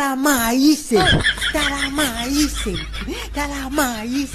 Tara maíz, tara maíz, tara maíz.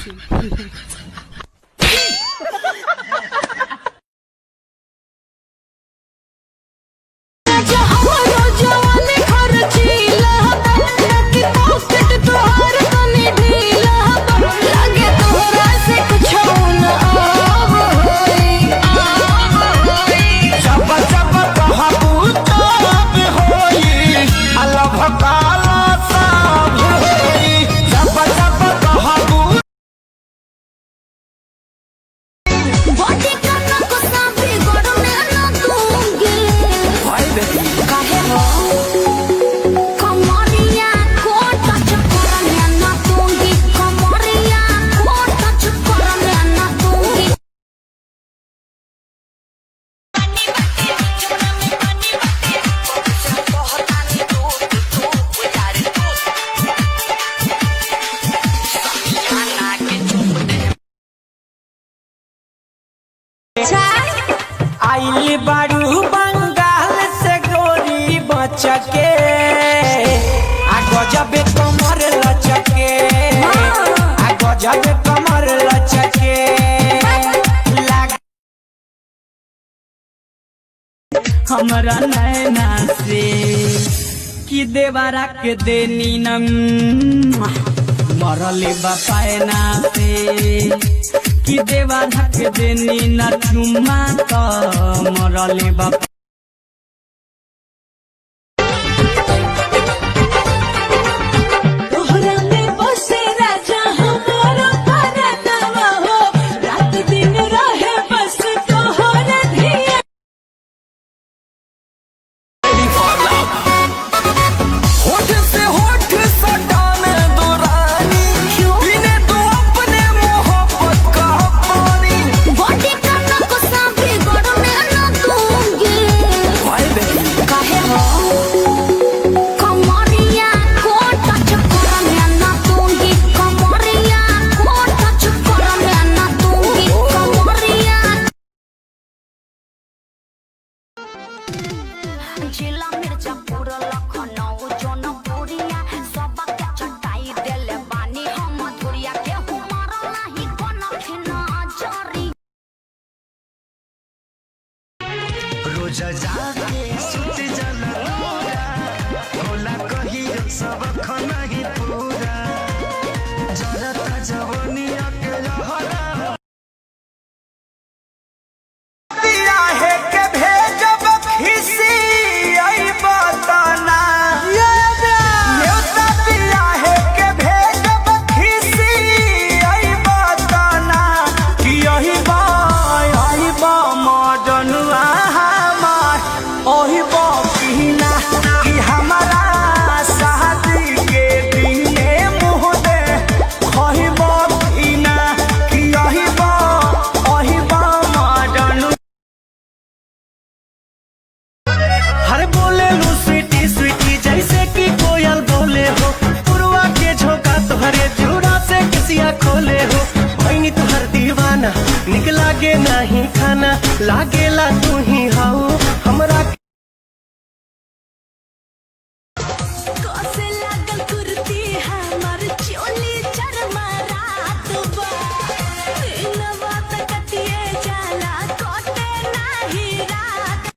आइली बारू बंगाल से गोरी बचके आ गजबे कमर लचके आ गजबे कमर लचके हमरा नैना से कि देवरा के देनी नम मरले बापायना से कि देवा धक देनी न चुम्मा तो मरले बाप जिला मिर्जापुर लखनऊ जौनपुरिया सब के चटाई देले बानी हम मधुरिया के हमारा नहीं कोनो खिना जरी रोजा जाके सुत जला होला कही सब खाना ही पूरा जरता जवनिया के लहरा पिया है के भेजब खिसी आई बताना न्योता पिया है के भेजब खिसी आई बताना कि यही बा मॉडर्न हमार ओही बकिना कि हमारा शादी के दिने मुँह दे कही बकिना कि यही बा मॉडर्न हर बोले लू स्वीटी स्वीटी जैसे कि कोयल बोले हो पुरवा के झोंका तुहरे जुड़ा से किसिया खोले हो भैनी तुहर दीवाना निक लागे नहीं खाना लागेला तू ही हाउ हमरा कोसे लागल कुर्ती हमर चोली चरमरात बा दिनवा तक कटिए जाला कोटे नाही रात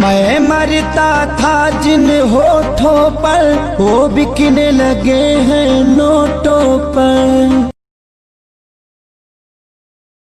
मैं मरता था जिन होठों पर वो बिकने लगे हैं नोटों पर।